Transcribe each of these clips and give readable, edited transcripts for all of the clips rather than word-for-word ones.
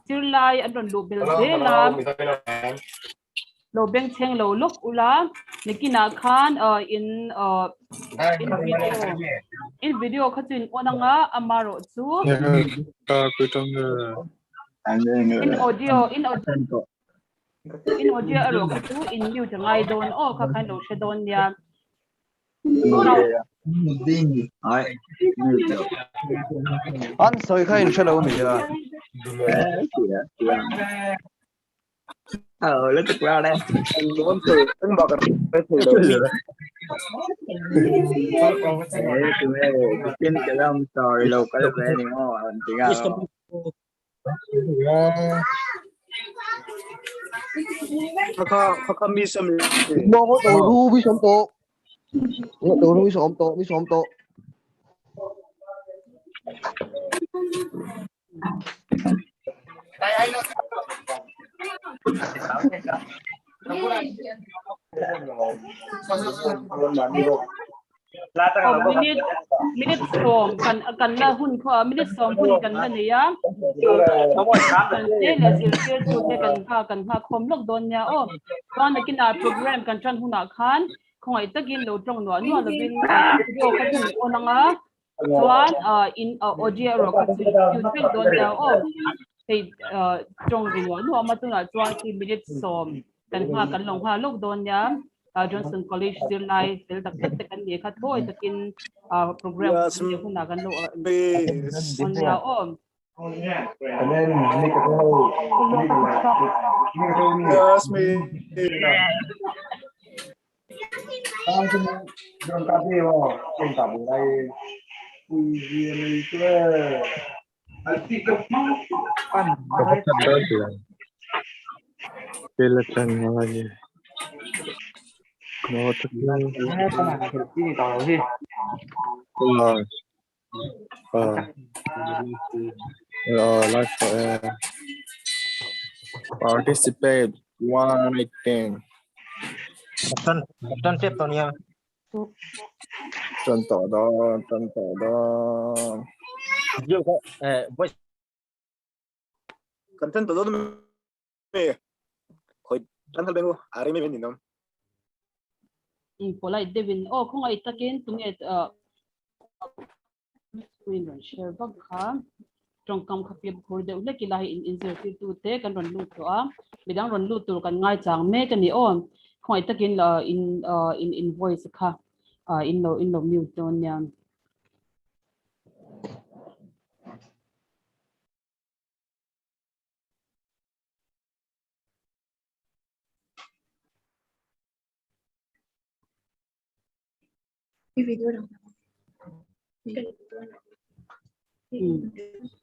Still lie and don't do build lo beng cheng lo look ula nikina khan in video khatin onanga amaro chu in audio aro khatu in mute ngai don o kha khan lo shedon ya Anh soi khai in shalo mi ya. Lấy thực ra đây anh muốn thử anh bảo cái thử đầu tiên trên cái lòng story lâu cái lúc này mà anh chỉ raเขามีสมิ Nó có đồ ru bi som to. Nó đồ ru bi som to. minute som kan la hun kho minute som hun kan la ne ya kan te le sil sil chu te kan ha khom lok don ya o kan kin a program kan chan huna khan khoi takin lo tong no no lo bin video ka thun onanga chuan in audio ro ka chu tek don ya o te tong ri no ma tu na chuan ki minute som kan long ha lok don ya Johnson College still live still tak kan ni khat boy takin program ni huna kan lo on ya om And then make a whole. Yes, me. Tao chung đường cà phê mà trên cả buổi nay vui vui chơi. Ăn Dapat tanda dia. Kelatan lagi. Mau terus. ini tahu sih. Like participate one meeting. Captain tiếp tuần nha. Contoh đó. Yo, voice. Content todo me. Khoi tantal bengo, are me vendino. Polai devin khong ai takin tunget screen share bag kha trong kam khapia khur de ule kilai in 02 te kan ron lu to a midang ron lu tur kan ngai chang me kan ni on khong ai takin in voice kha in lo mute don ya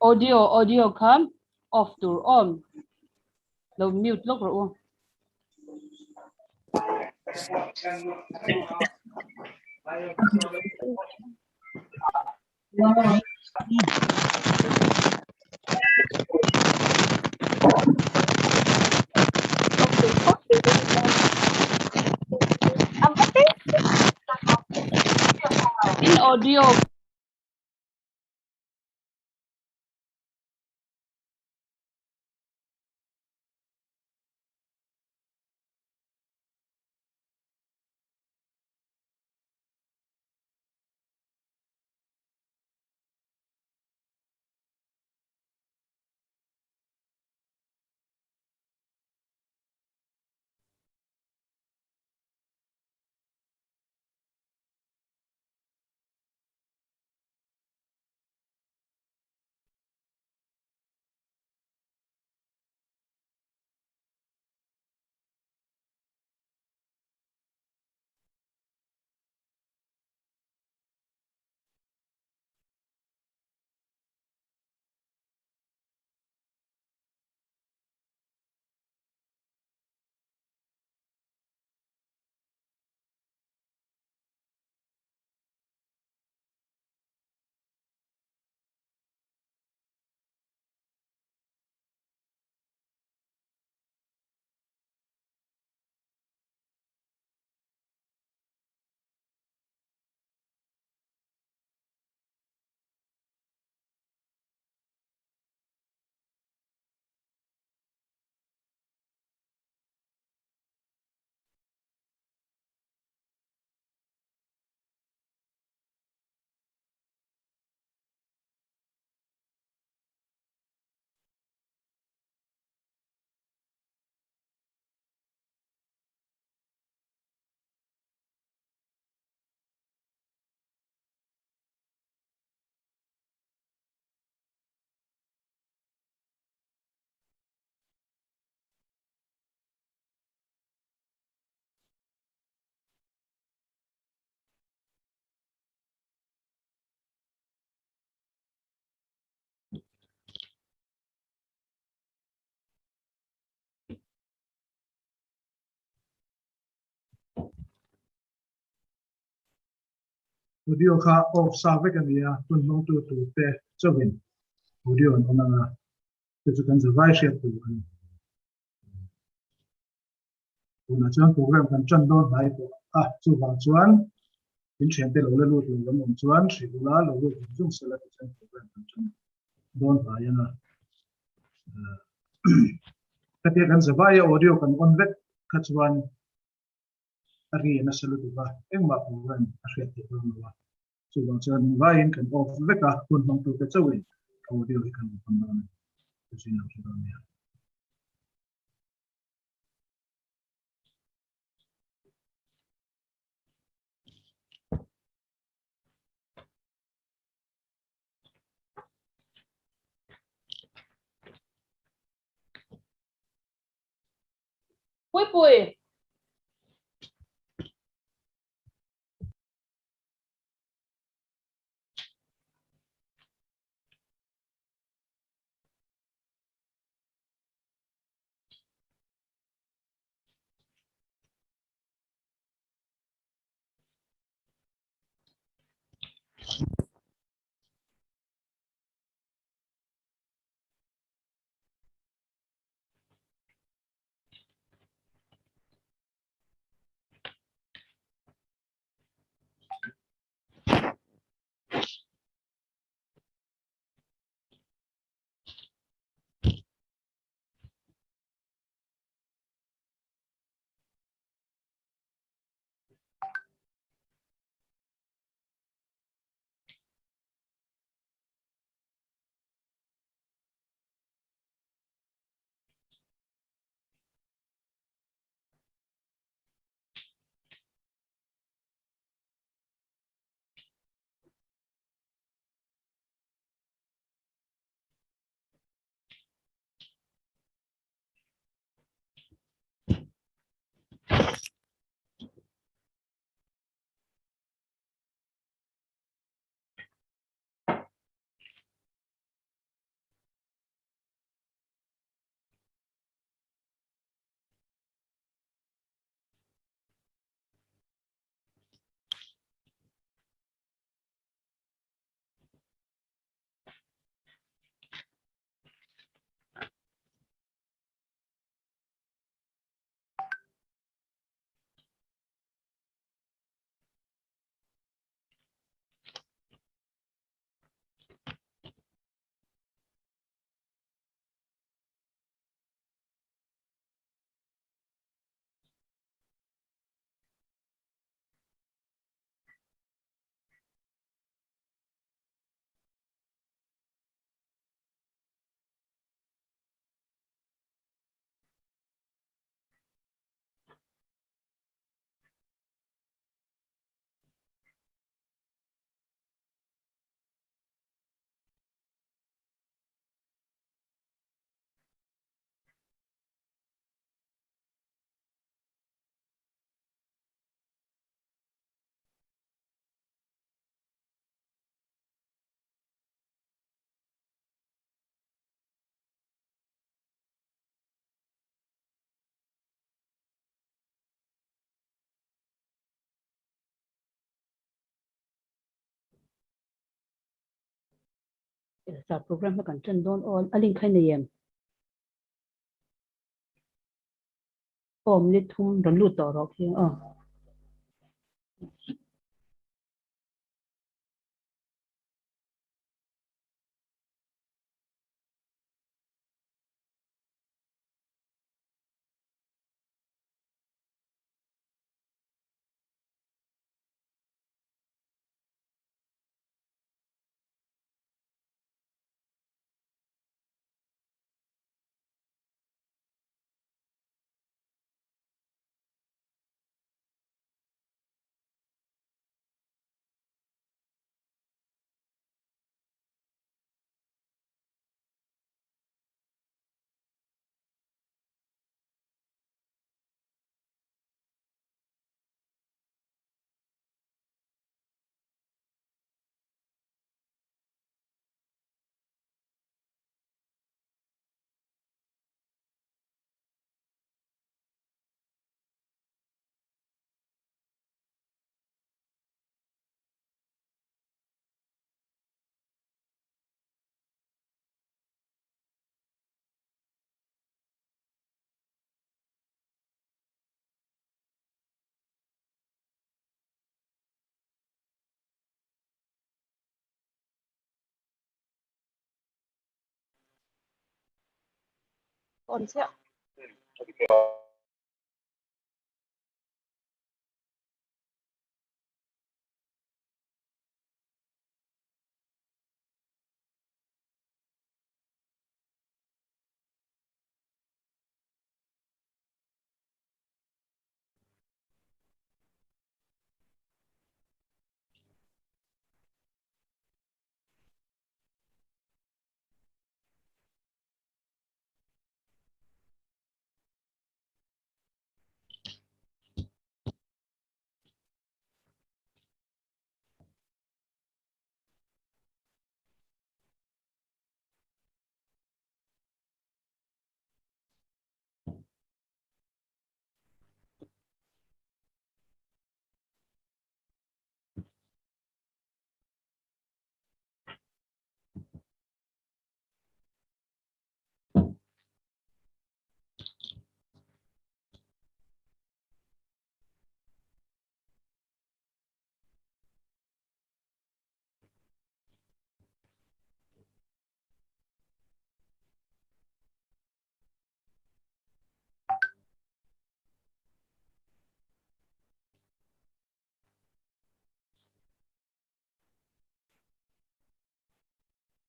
audio come off to on lo mute lok ro in audio audio kha off sa ve kan ya tun nong tu te chawin audio an onanga chu kan zawai shet tu an tuna chuan program kan chan don hai to chu wang chuan in chen te lo le lu tu lam om chuan shibula lo lu jung sala ti chan program kan chan don hai ana tapi kan zawai audio kan on vet kha chuan ari na salu tu ba engma program a hriat ti ron wa chu wang chuan vai in kan off veka tun nong tu te chawin audio kan on don chu sin lo chu don ya Pui. Sa program kan chan don on alin khai na yem om ni thum ran lu to ro khi on siya.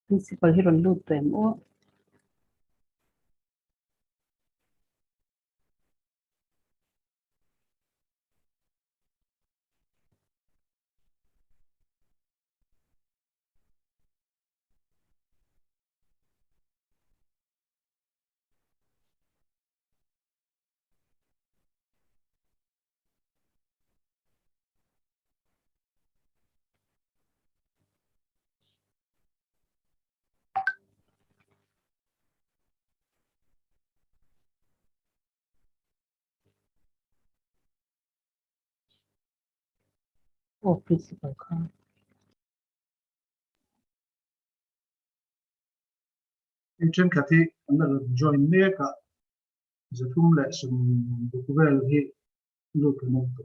Principal hiron lut tem o principal ka. Agent kati another join meka zatum le sum dukuvel hi lut no to.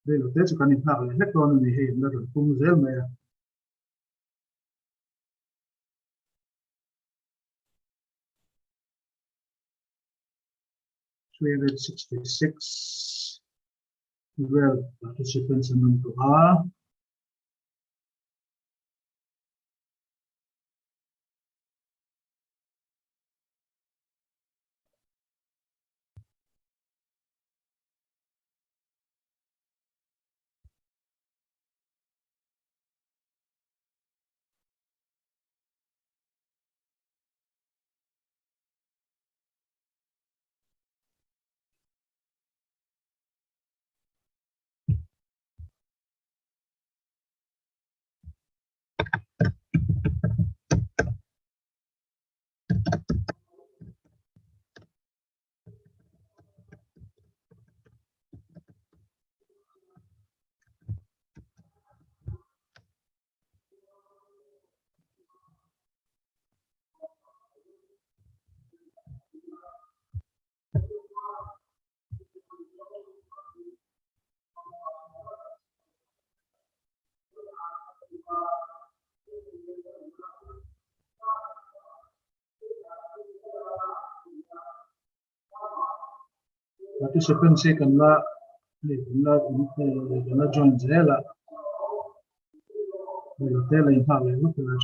They look that's kan ina le lekon ni he another kum zel me 366 well participants in to a participants kan la join zela le tele in pale no que las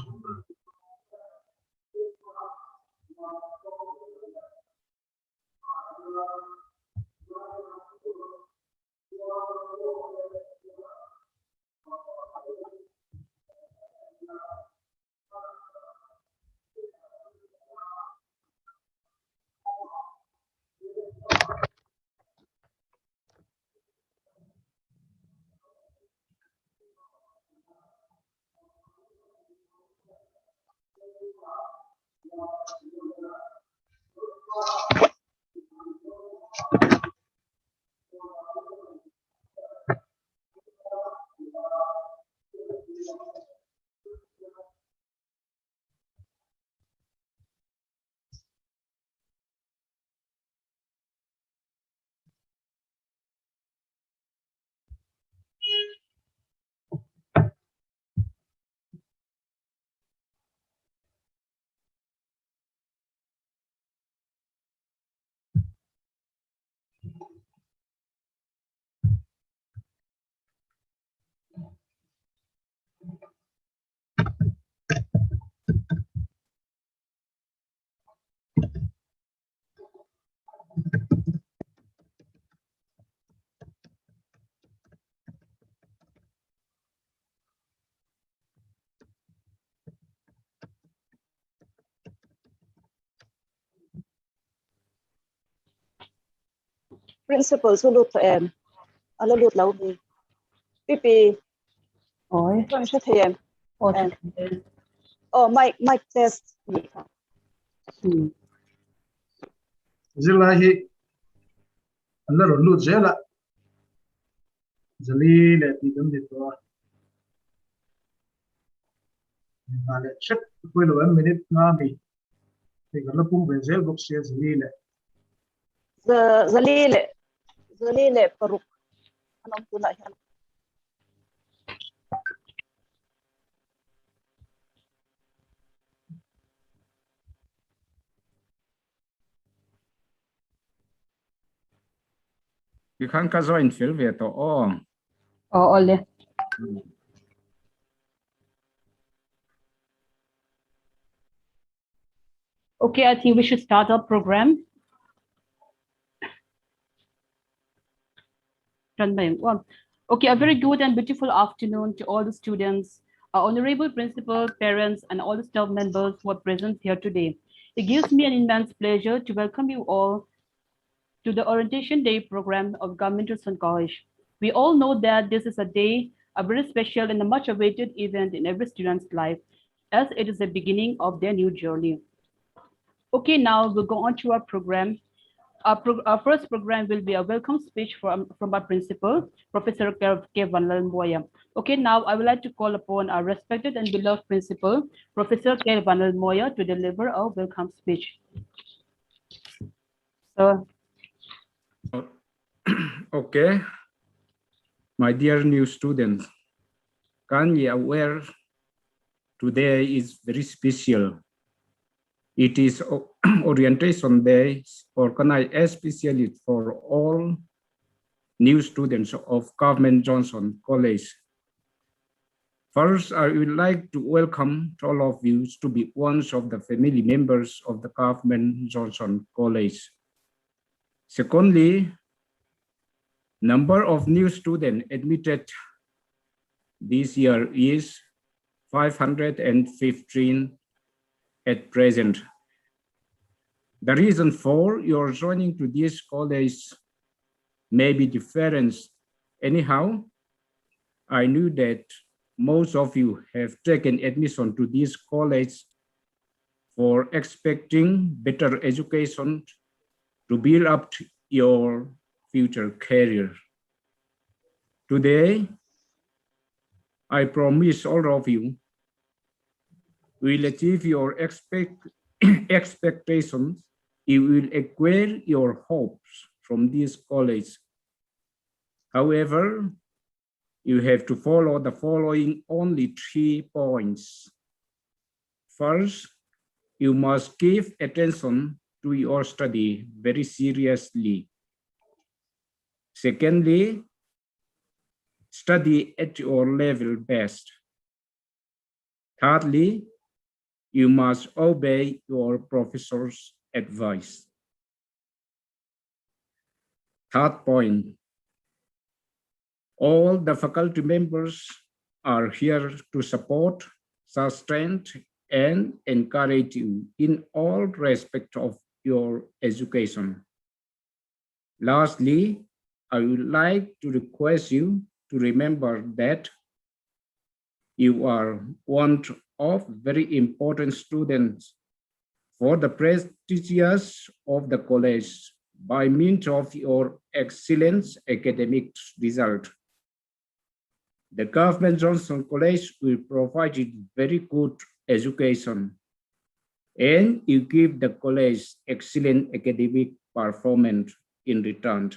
principal số lụt em là lụt lâu đi pipi ôi con sẽ thấy em ôi mic test zilahi Allah lut zela zali le ti dum dit to vale check foi lo 1 minute na mi te gala pum bezel box se zali le zalile paruk anong pula yan You can't join Sylvia to all. ole. Okay, I think we should start our program. Okay, a very good and beautiful afternoon to all the students, our honorable principal, parents, and all the staff members who are present here today. It gives me an immense pleasure to welcome you all to the Orientation Day program of Government Johnson College. We all know that this is a day, a very special and a much awaited event in every student's life, as it is the beginning of their new journey. Okay, now we'll go on to our program. Our first program will be a welcome speech from our principal, Professor K. Vanlal Moya. Okay, now I would like to call upon our respected and beloved principal, Professor K. Vanlal Moya, to deliver a welcome speech. So, Okay, my dear new students, can you aware today is very special. It is Orientation Day organized especially for all new students of Government Johnson College. First, I would like to welcome all of you to be one of the family members of the Government Johnson College. Secondly, number of new students admitted this year is 515 at present. The reason for your joining to this college may be different. Anyhow, I knew that most of you have taken admission to this college for expecting better education to build up your future career. Today, I promise all of you will achieve your expectations. You will acquire your hopes from this college. However, you have to follow the following only 3 points. First, you must give attention to your study very seriously. Secondly, study at your level best. Thirdly, you must obey your professor's advice. Third point, all the faculty members are here to support, sustain, and encourage you in all respects of your education. Lastly, I would like to request you to remember that you are one of very important students for the prestigious of the college by means of your excellent academic result. The Government Johnson College will provide you very good education, and you give the college excellent academic performance in return.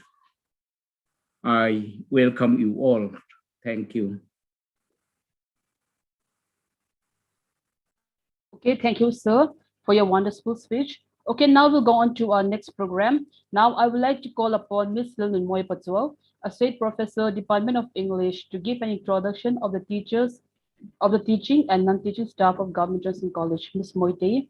I welcome you all. Thank you. okay, thank you, sir, for your wonderful speech. Okay, now we'll go on to our next program. Now I would like to call upon Ms. Lilin Moy Patual, Associate Professor, Department of English, to give an introduction of the teachers, of the teaching and non-teaching staff of Government Johnson College. Ms. Moite.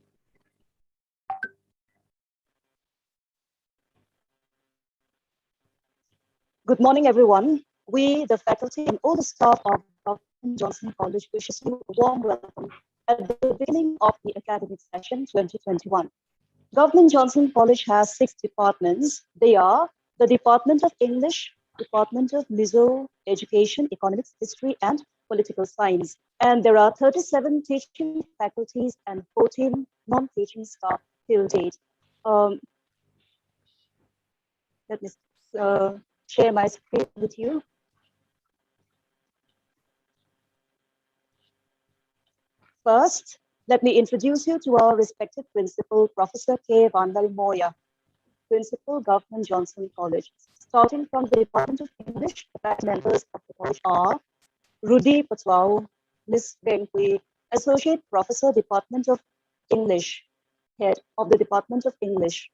Good morning, everyone. We, the faculty, and all the staff of Government Johnson College wishes you a warm welcome at the beginning of the academic session 2021. Government Johnson College has 6 departments. They are the Department of English, Department of Mizo Education, Economics, History, and Political Science. And there are 37 teaching faculties and 14 non-teaching staff till date. Let me share my screen with you. First, let me introduce you to our respected principal, Professor K. Vandal Moya, Principal, Government Johnson College. Starting from the Department of English, the faculty members of the college are Rudy Patwao, Ms. Benghui, Associate Professor, Department of English, Head of the Department of English.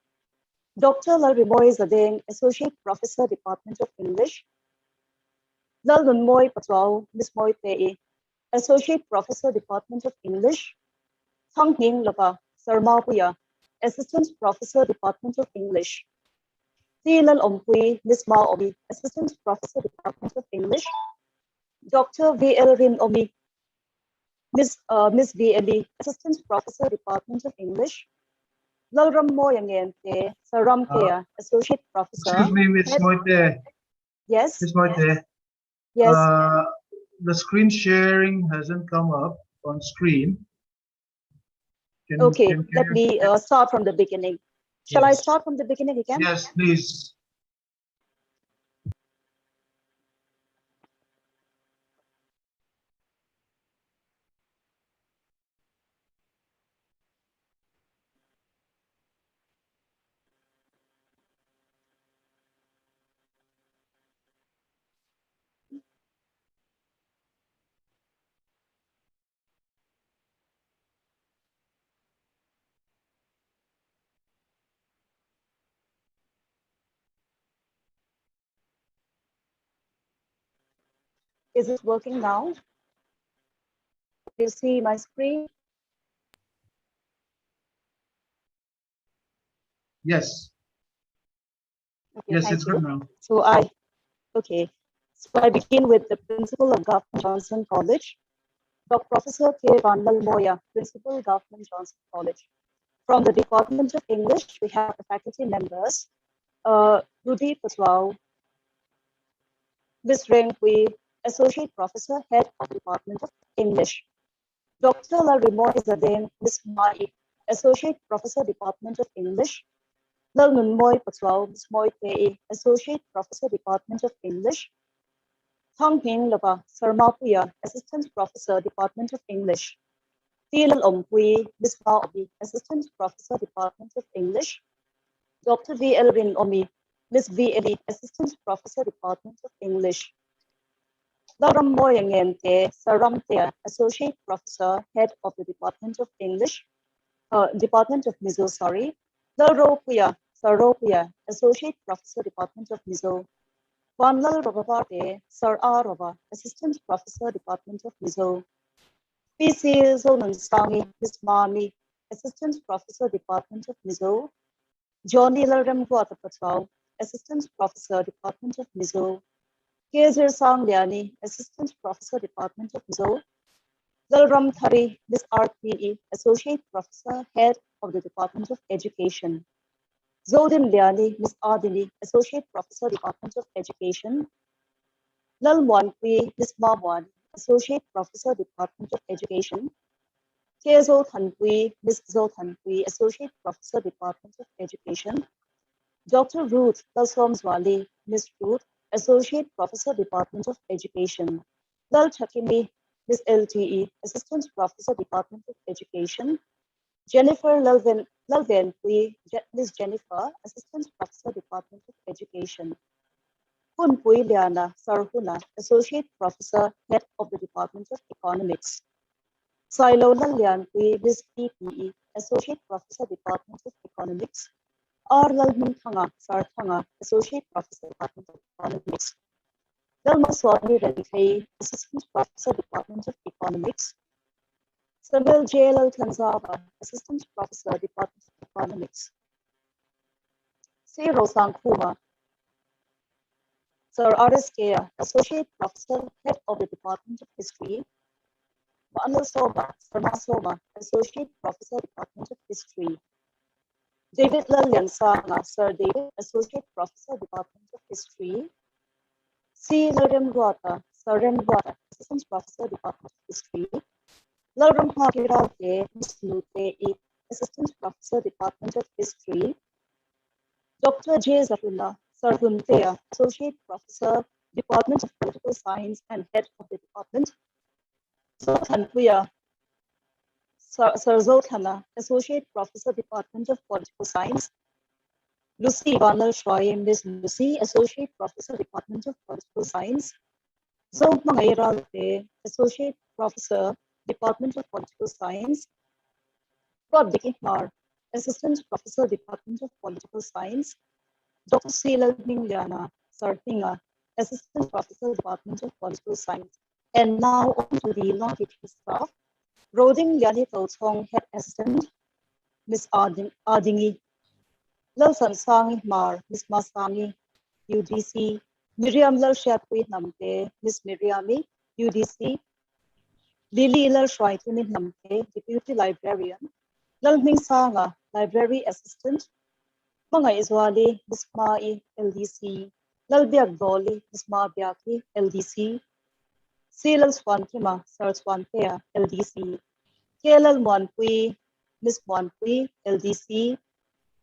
Dr. Lal Rimoy Zadeng, Associate Professor, Department of English. Lal Nunmoy Patwao, Ms. Moy Pei, Associate Professor, Department of English. Thang Hing Lapa, Sarma Puya, Assistant Professor, Department of English. Thi Lal Ompui, Ms. Ma Omi, Assistant Professor, Department of English. Dr. V.L. Rin Omi, Ms. V. Eli, Assistant Professor, Department of English. Lal Ram Moyangente, Sir Ram Kea, Associate Professor. Excuse me, Ms. Moite. Yes. Ms. Moite. Yes. The screen sharing hasn't come up on screen. Okay, let me start from the beginning. Shall I start from the beginning again? Yes, please. Is it working now? Do you see my screen? Yes. Okay, Yes, thank it's you. good now. So I begin with the principal of Government Johnson College, Dr. Professor K. Vandal Moya, Principal, Government Johnson College. From the Department of English, we have the faculty members, Rudy Patwao, Ms. Reng Hui, Associate Professor, Head of the Department of English. Dr. Lal Rimoy Zadeng, Ms. Mai, Associate Professor, Department of English. Lal Nunmoy Patwao, Ms. Moy Pei, Associate Professor, Department of English. Thang Hing Lapa, Sarma Puya, Assistant Professor, Department of English. Lal Ompui, Ms. Ma Omi, Assistant Professor, Department of English. Dr. V.L. Rin Omi, Ms. V. Eli, Assistant Professor, Department of English. Laram Moyangente, Saram Thea, Associate Professor, Head of the Department of English, Department of Mizo, sorry. Lal Puya, Sir Ropuya, Associate Professor, Department of Mizo. Van Lal Robaparte, Sir R. Roba, Assistant Professor, Department of Mizo. P.C. Zonan Stangi, Ms. Mami, Assistant Professor, Department of Mizo. Johnny Lalram Guatapatwao, Assistant Professor, Department of Mizo. Kezir Sang Liani, Assistant Professor, Department of Mizo. Lalram Thari, Ms. RPE, Associate Professor, Head of the Department of Education. Zodin Liani, Ms. Adili, Associate Professor, Department of Education. Lal Mwanpui, Ms. Mawani, Associate Professor, Department of Education. Kezo Thanpui, Ms. Zo Thanpui, Associate Professor, Department of Education. Dr. Ruth Lalsomzwali, Ms. Ruth, Associate Professor, Department of Education. Lal Chakimi, Ms. LTE, Assistant Professor, Department of Education. Jennifer Lalvenpui, Ms. Jennifer, Assistant Professor, Department of Education. Hunpui Liana Sarhuna, Associate Professor, Head of the Department of Economics. Silo Lalyanpui, Ms. PPE, Associate Professor, Department of Economics. R. Lalmun Thanga, Sarthanga, Associate Professor, Department of Economics. Lalma Swami Reddy, Assistant Professor, Department of Economics. Samuel J. Lal Tanzava, Assistant Professor, Department of Economics. C. Rosang Kuma, Sir R.S. Kea, Associate Professor, Head of the Department of History. Anil Soma, Sarma Soma, Associate Professor, Department of History. David Lilian Sanga, Sir David, Associate Professor, Department of History. C. Lurem Guata, Sir Rem Guata, Assistant Professor, Department of History. Lurem Hakirate, Ms. Lute, Assistant Professor, Department of History. Dr. J. Zatullah, Sir Huntea, Associate Professor, Department of Political Science and Head of the Department. Zoltan Puya, Sir Zoltana, Associate Professor, Department of Political Science. Lucy Vanal Shroy, Ms. Lucy, Associate Professor, Department of Political Science. Zong Mangairalte, Associate Professor, Department of Political Science. Rod Vicky Mar, Assistant Professor, Department of Political Science. Dr. Sheila Mingliana, Sir Pinga, Assistant Professor, Department of Political Science. And now on to the non-teaching staff. Roding Liani Tolsong, Head Assistant, Ms. Ardingi. Lalsan Sangi Mar, Ms. Masangi, UDC. Miriam Lal Shatwi Namte, Ms. Miriami, UDC. Lily Lal Shwaitimi Namte, Deputy Librarian. Lal Ming Sanga, Library Assistant. Mga Izwali, Ms. Mai, LDC. Lal Biak Doli, Ms. Ma Biaki, LDC. Silal Swantima, Sir Swantea, LDC. Kelal Mwanpui, Ms. Mwanpui, LDC.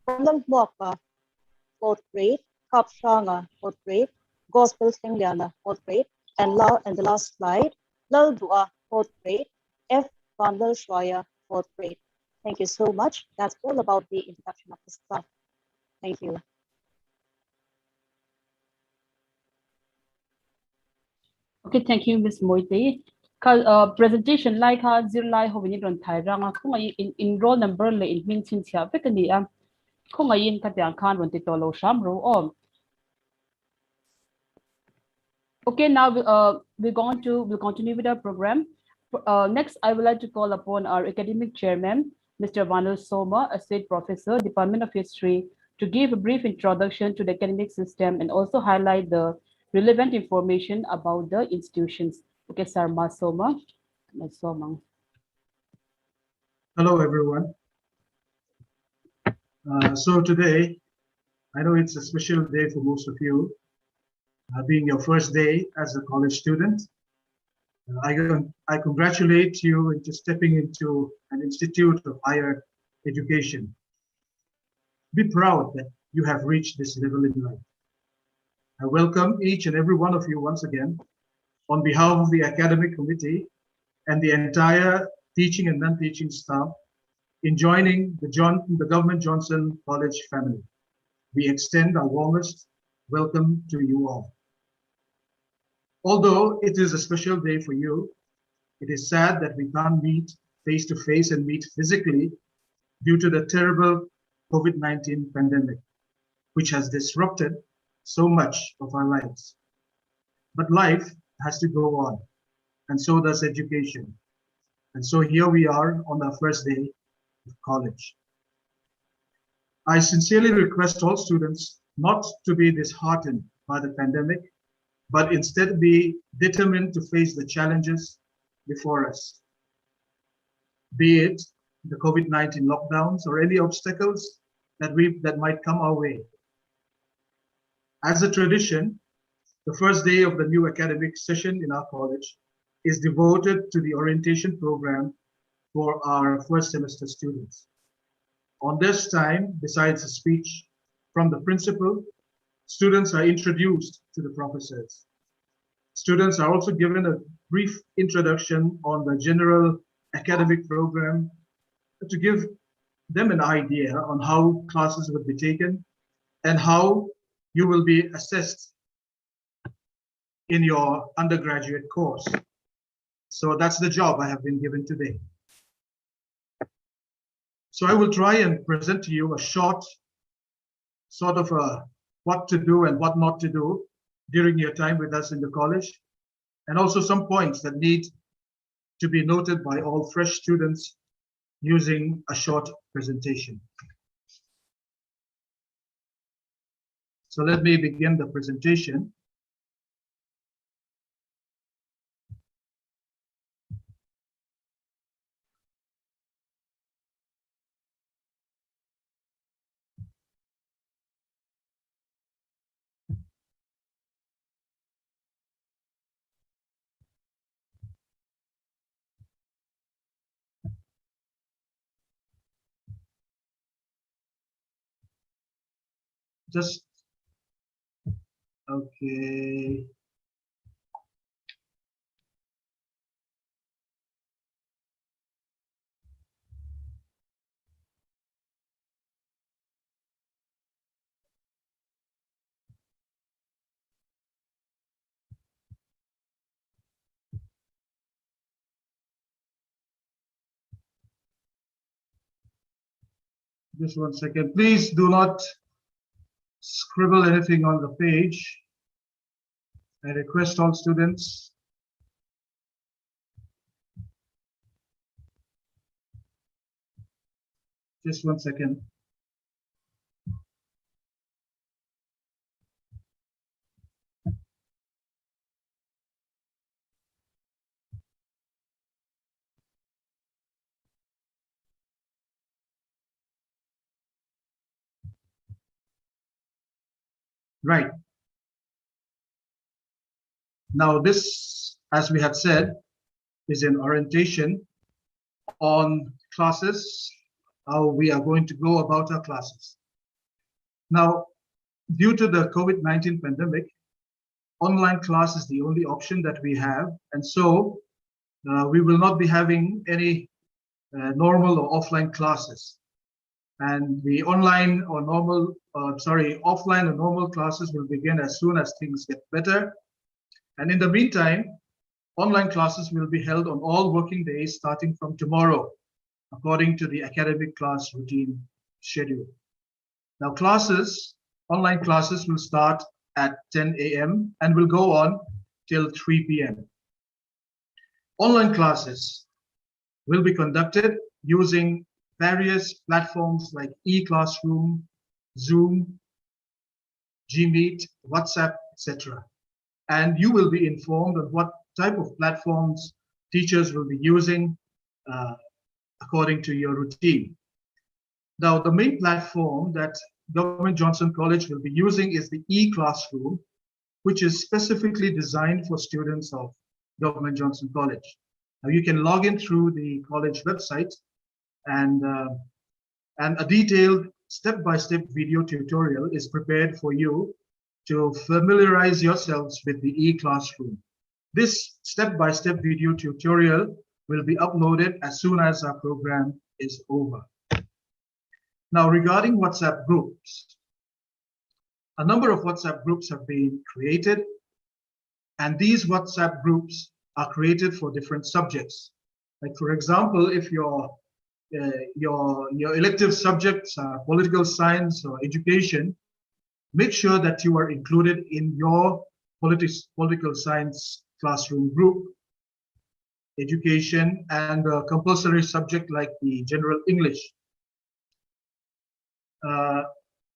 Lal Mwaka, 4th grade. Kap Shanga, 4th grade. Gospel Singliana, 4th grade. And the last slide, Lal Dua, 4th grade. F. Vandal Shwaya, 4th grade. Thank you so much. That's all about the introduction of the staff. Thank you. Okay, thank you, Ms. Moite. Presentation like ha zir lai ho ni ron thai ranga khong ai in roll number le in min chin chia pe kan ni am khong ai in ka tyang khan ron ti to lo sham ro om. Okay, now we'll continue with our program. Next, I would like to call upon our academic chairman, Mr. Vanal Soma, Associate Professor, Department of History, to give a brief introduction to the academic system and also highlight the relevant information about the institutions. Okay, Sir Soma. Hello, everyone. So today, I know it's a special day for most of you, being your first day as a college student. I congratulate you into stepping into an institute of higher education. Be proud that you have reached this level in life. I welcome each and every one of you once again on behalf of the academic committee and the entire teaching and non-teaching staff in joining the Government Johnson College family. We extend our warmest welcome to you all. Although it is a special day for you, it is sad that we can't meet face to face and meet physically due to the terrible COVID-19 pandemic, which has disrupted so much of our lives. But life has to go on, and so does education. And so here we are on our first day of college. I sincerely request all students not to be disheartened by the pandemic, but instead be determined to face the challenges before us, be it the COVID-19 lockdowns or any obstacles that might come our way. As a tradition, the first day of the new academic session in our college is devoted to the orientation program for our first semester students. On this time, besides a speech from the principal, students are introduced to the professors. Students are also given a brief introduction on the general academic program to give them an idea on how classes would be taken and how you will be assessed in your undergraduate course. So that's the job I have been given today. So I will try and present to you a short sort of what to do and what not to do during your time with us in the college, and also some points that need to be noted by all fresh students using a short presentation. So let me begin the presentation. just, okay. Just 1 second. Please do not scribble anything on the page. I request all students. Just 1 second. Right. Now this, as we have said, is an orientation on classes, how we are going to go about our classes. Now, due to the COVID-19 pandemic, online class is the only option that we have. And so we will not be having any normal or offline classes. And the online or normal, offline or normal classes will begin as soon as things get better. And in the meantime, online classes will be held on all working days starting from tomorrow, according to the academic class routine schedule. Now online classes will start at 10 a.m. and will go on till 3 p.m. Online classes will be conducted using various platforms like e-classroom, Zoom, Gmeet, WhatsApp, etc. And you will be informed of what type of platforms teachers will be using according to your routine. Now, the main platform that Government Johnson College will be using is the e-classroom, which is specifically designed for students of Government Johnson College. Now, you can log in through the college website, and a detailed step-by-step video tutorial is prepared for you to familiarize yourselves with the e-classroom. This step-by-step video tutorial will be uploaded as soon as our program is over. Now, regarding WhatsApp groups, a number of WhatsApp groups have been created, and these WhatsApp groups are created for different subjects. Like, for example, if your elective subjects are political science or education, make sure that you are included in your political science classroom group, education, and a compulsory subject like the general English.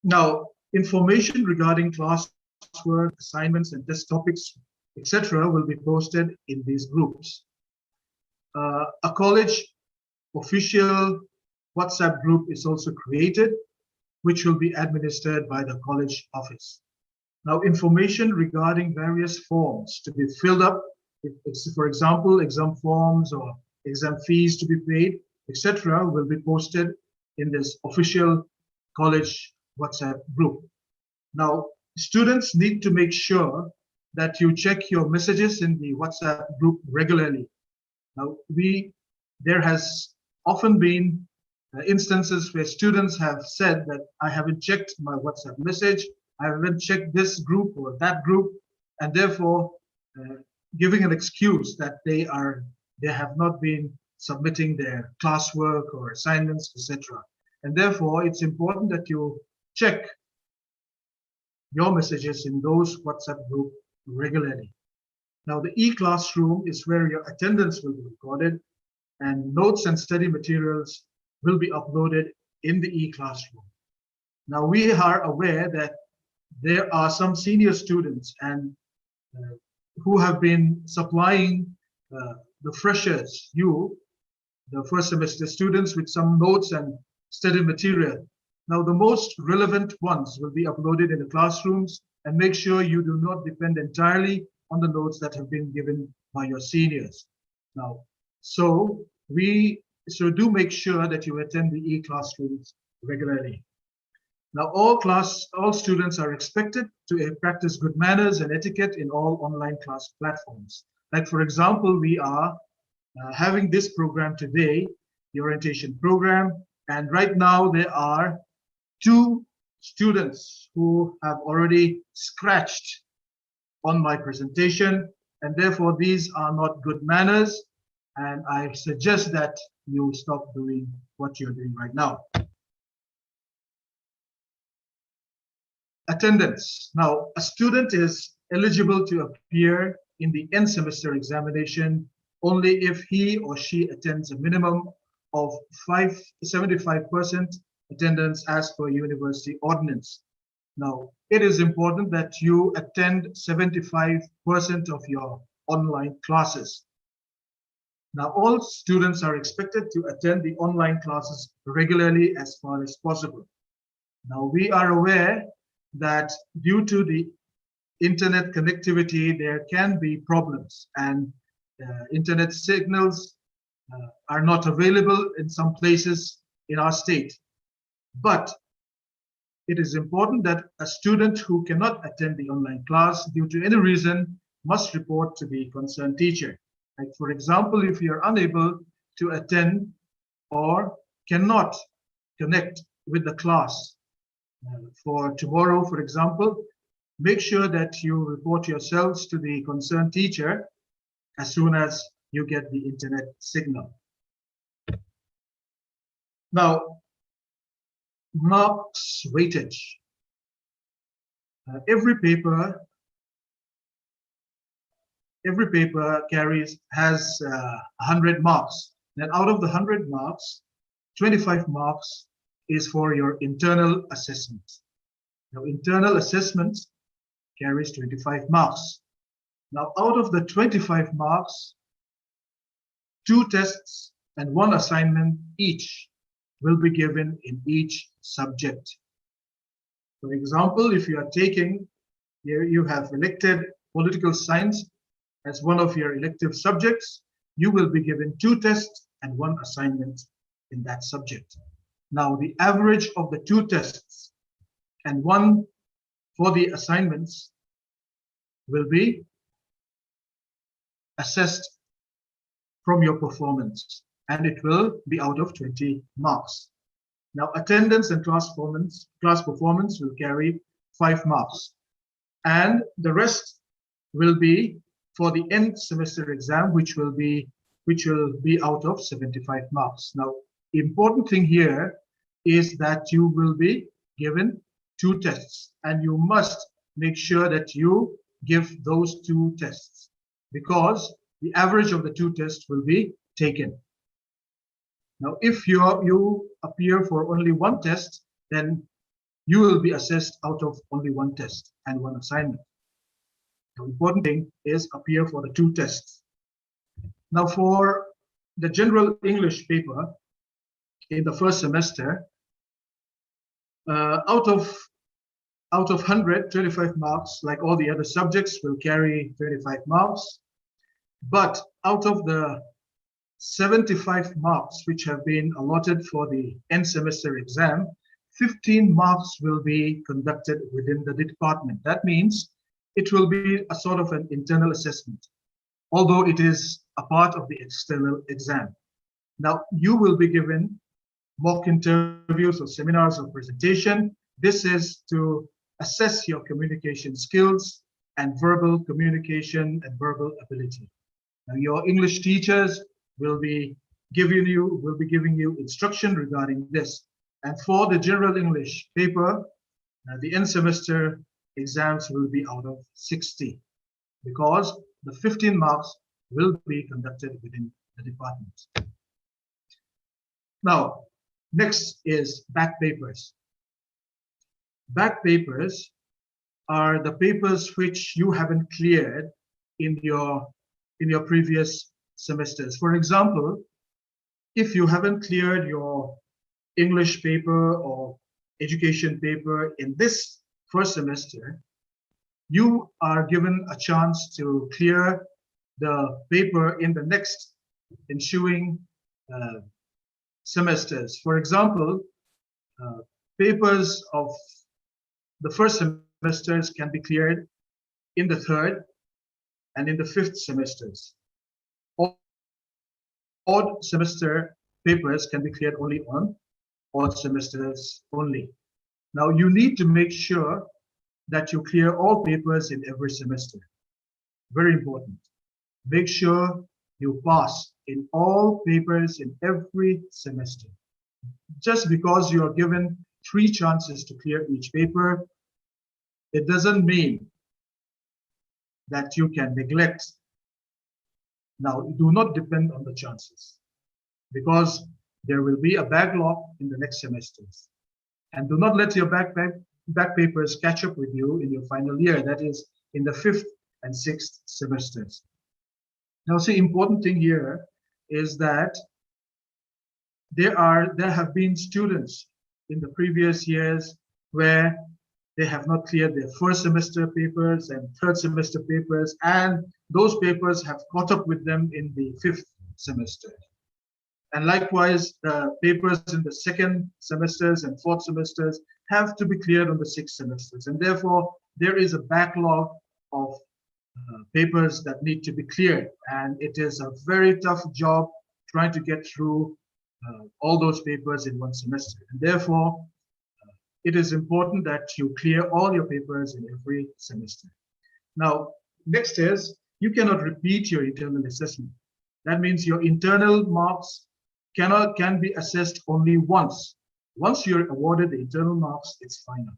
Now, information regarding classwork, assignments, and test topics, etc., will be posted in these groups. A college official WhatsApp group is also created, which will be administered by the college office. Now, information regarding various forms to be filled up, for example, exam forms or exam fees to be paid, etc., will be posted in this official college WhatsApp group. Now, students need to make sure that you check your messages in the WhatsApp group regularly. Now, there has often been instances where students have said that I haven't checked my WhatsApp message, I haven't checked this group or that group, and therefore giving an excuse that they have not been submitting their classwork or assignments, etc. And therefore, it's important that you check your messages in those WhatsApp group regularly. Now, the e-classroom is where your attendance will be recorded, and notes and study materials will be uploaded in the e-classroom. Now, we are aware that there are some senior students and who have been supplying the freshers, the first semester students, with some notes and study material. Now, the most relevant ones will be uploaded in the classrooms, and make sure you do not depend entirely on the notes that have been given by your seniors. Now, so do make sure that you attend the e-classrooms regularly. Now, all students are expected to practice good manners and etiquette in all online class platforms. Like, for example, we are having this program today, the orientation program, and right now there are 2 students who have already scratched on my presentation, and therefore these are not good manners, and I suggest that you stop doing what you're doing right now. Attendance. Now, a student is eligible to appear in the end semester examination only if he or she attends a minimum of 75% attendance as per university ordinance. Now, it is important that you attend 75% of your online classes. Now, all students are expected to attend the online classes regularly as far as possible. Now, we are aware that due to the internet connectivity, there can be problems, and internet signals are not available in some places in our state. But it is important that a student who cannot attend the online class due to any reason must report to the concerned teacher. Like, for example, if you are unable to attend or cannot connect with the class for tomorrow, for example, make sure that you report yourselves to the concerned teacher as soon as you get the internet signal. Now, marks weightage. Every paper has 100 marks. And out of the 100 marks, 25 marks is for your internal assessment. Now, internal assessment carries 25 marks. Now, out of the 25 marks, 2 tests and 1 assignment each will be given in each subject. For example, if you are taking, you have elected political science as one of your elective subjects, you will be given 2 tests and 1 assignment in that subject. Now, the average of the 2 tests and 1 for the assignments will be assessed from your performance, and it will be out of 20 marks. Now, attendance and class performance will carry 5 marks, and the rest will be for the end semester exam, which will be out of 75 marks. Now, the important thing here is that you will be given 2 tests, and you must make sure that you give those 2 tests, because the average of the 2 tests will be taken. Now, if you appear for only 1 test, then you will be assessed out of only 1 test and 1 assignment. The important thing is appear for the 2 tests. Now, for the general English paper in the first semester, out of 100, 25 marks, like all the other subjects, will carry 25 marks. But out of the 75 marks which have been allotted for the end semester exam, 15 marks will be conducted within the department. That means it will be a sort of an internal assessment, although it is a part of the external exam. Now, you will be given mock interviews or seminars or presentation. This is to assess your communication skills and verbal communication and verbal ability. Now, your English teachers will be giving you instruction regarding this. And for the general English paper, the end semester exams will be out of 60, because the 15 marks will be conducted within the department. Now, next is back papers. Back papers are the papers which you haven't cleared in your previous semesters. For example, if you haven't cleared your English paper or education paper in this first semester, you are given a chance to clear the paper in the next ensuing semesters. For example, papers of the first semesters can be cleared in the third and in the fifth semesters. Odd semester papers can be cleared only on odd semesters only. Now you need to make sure that you clear all papers in every semester. Very important. Make sure you pass in all papers in every semester. Just because you are given 3 chances to clear each paper, it doesn't mean that you can neglect. Now, do not depend on the chances, because there will be a backlog in the next semesters. And do not let your back papers catch up with you in your final year, that is in the 5th and 6th semesters. Now, the important thing here is that there have been students in the previous years where they have not cleared their first semester papers and third semester papers, and those papers have caught up with them in the 5th semester. And likewise, the papers in the 2nd semesters and 4th semesters have to be cleared on the 6th semesters. And therefore, there is a backlog of papers that need to be cleared. And it is a very tough job trying to get through all those papers in one semester. And therefore, it is important that you clear all your papers in every semester. Now, next is, you cannot repeat your internal assessment. That means your internal marks can be assessed only once. Once you're awarded the internal marks, it's final.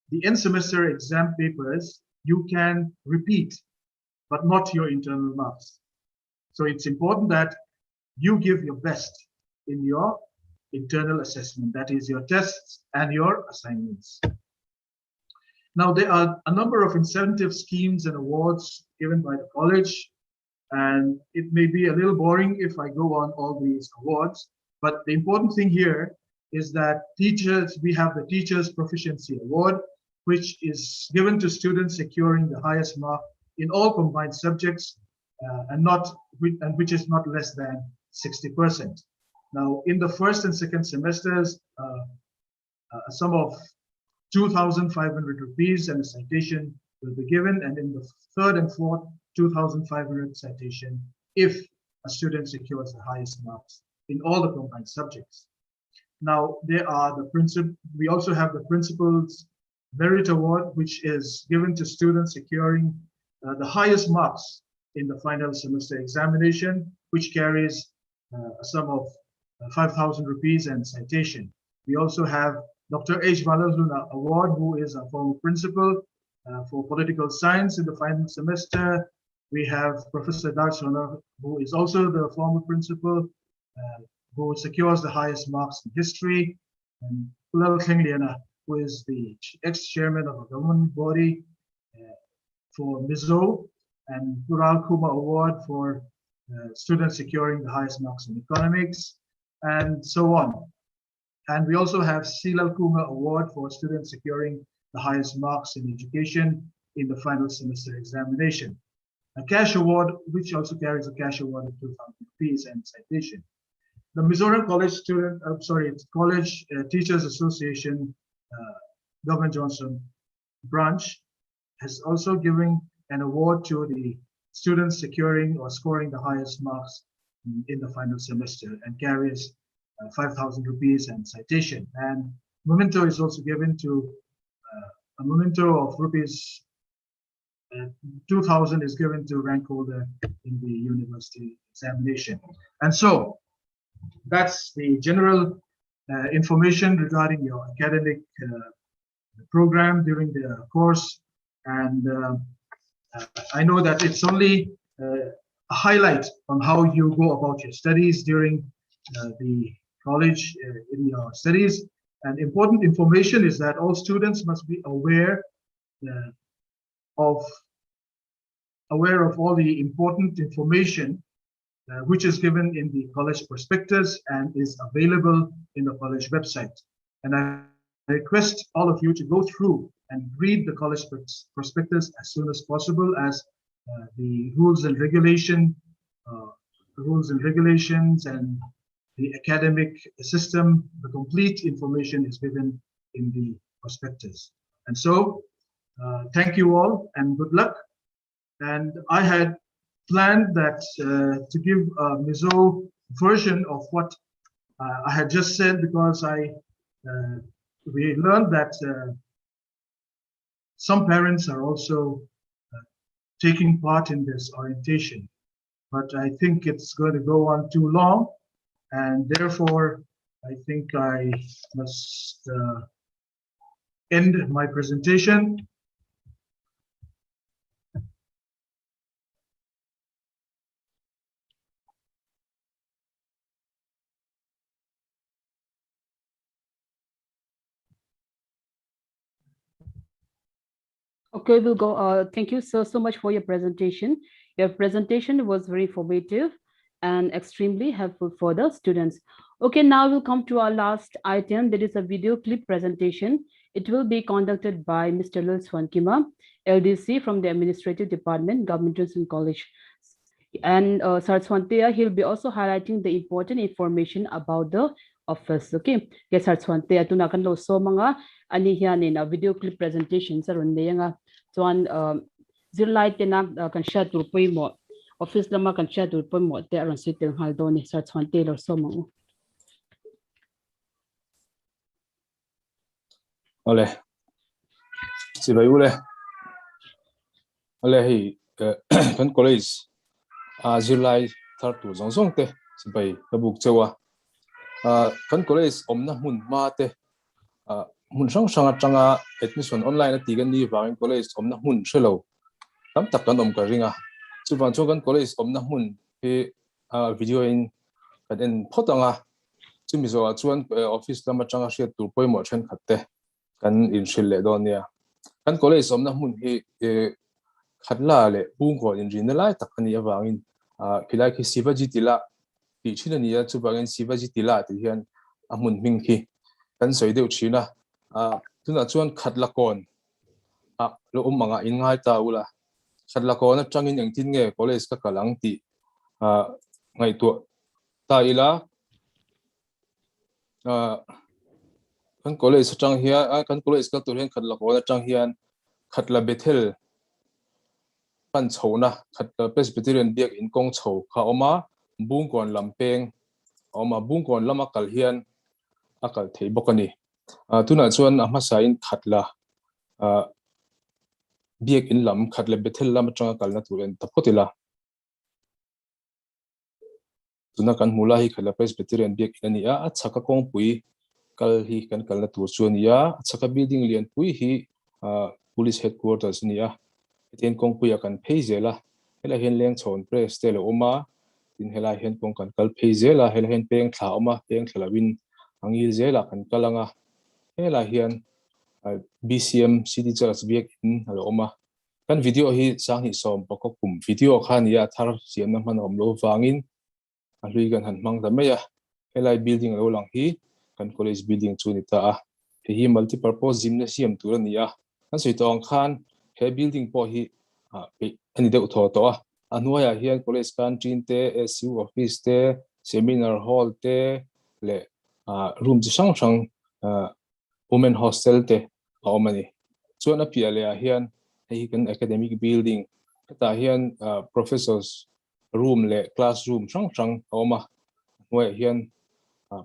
The end semester exam papers, you can repeat, but not your internal marks. So it's important that you give your best in your internal assessment, that is your tests and your assignments. Now, there are a number of incentive schemes and awards given by the college, and it may be a little boring if I go on all these awards, but the important thing here is that we have the Teachers Proficiency Award, which is given to students securing the highest mark in all combined subjects, and which is not less than 60%. Now, in the 1st and 2nd semesters, a sum of 2,500 rupees and a citation will be given, and in the 3rd and 4th, 2,500 citation if a student secures the highest marks in all the combined subjects. Now, we also have the Principal's Merit Award, which is given to students securing the highest marks in the final semester examination, which carries a sum of 5,000 rupees and citation. We also have Dr. H. Valaluna Award, who is a former principal for political science in the final semester. We have Professor Darsona, who is also the former principal, who secures the highest marks in history, and Kulal Klingliana, who is the ex-chairman of a government body for Mizo, and Kural Kuma Award for students securing the highest marks in economics, and so on. And we also have Silal Kuma Award for students securing the highest marks in education in the final semester examination. A cash award, which also carries a cash award of 2,000 rupees and citation. The Mizoram College College Teachers Association Government Johnson branch has also given an award to the students securing or scoring the highest marks in the final semester, and carries 5,000 rupees and citation. And memento is also given to a memento of rupees 2,000 is given to rank holder in the university examination. And so that's the general information regarding your academic program during the course. And I know that it's only a highlight on how you go about your studies during the college in your studies. And important information is that all students must be aware of all the important information which is given in the college prospectus and is available in the college website. And I request all of you to go through and read the college prospectus as soon as possible, as the rules and regulations and the academic system, the complete information is given in the prospectus. And so, thank you all and good luck. And I had planned that to give a Mizo version of what I had just said, because we learned that some parents are also taking part in this orientation, but I think it's going to go on too long, and therefore I think I must end my presentation. Okay, we'll go. Thank you so much for your presentation. Your presentation was very informative and extremely helpful for the students. Okay, now we'll come to our last item. That is a video clip presentation. It will be conducted by Mr. Lil Swankima, LDC from the Administrative Department, Government Nursing College. And Sir Swantia, he'll be also highlighting the important information about the office. Okay, yes, Sir Swantia, ito na kan lo so mga ani hiyan na video clip presentation sa ronde nga tuan zilay tenak kan share tur poi mo office lama kan share tur poi mo te aron sitel haldo ni Sir Swantia lo so mga. Ole, si bayu le, ole hi kan college July 3 zong zong te si bay labuk cewa kan college omna mun ma te mun sang sang atanga admission online ati kan ni wang college omna mun shelo tam tak kan om ka ringa chuwan chu kan college omna mun he video in kan en photanga chumi zo chuan office lama changa hriat tur poimo then khatte kan in shille don nia kan college omna mun hi khatla le bung ko in rin lai tak ani awangin khilai khi sivaji tila ti china nia chu bangin sivaji tila ti hian amun ming khi kan soi deu china tuna chuan khatla kon lo manga in ngai ta ula khatla kon atangin eng tin nge college ka kalang ti ngai tu ta ila kan college atang hian kan college ka tur hian khatla kon atang hian khatla bethel pan chona khatla presbyterian biak in kong chho kha oma bung kon lampeng oma bung kon lama kal hian akal thei bokani tuna chuan ama sain khatla biak in lam khatla bethel lam atanga kalna turen tapotila tuna kan mula hi khatla presbyterian biak ani a chaka kong pui kal hi kan kalna tur chuania chaka building lian pui hi police headquarters nia ten kong puya kan pheizela hela hen leng chon press te lo oma tin hela hen kong kan kal pheizela hela hen peng thla oma peng thlawin angil zela kan kalanga hela hian BCM city church biak in lo oma kan video hi sang hi som pakokum video khania thar siam na man om lo wangin lui kan han mang da meya hela building lo lang hi kan college building chu ni ta hi multi purpose gymnasium turania kan soi tong khan he building po hi ani deuh tho to anuaya hian college canteen te SU office te seminar hall te le room chi sang sang women hostel te omani chuan a piale a hian hei kan academic building ta hian professors room le classroom sang sang oma noi hian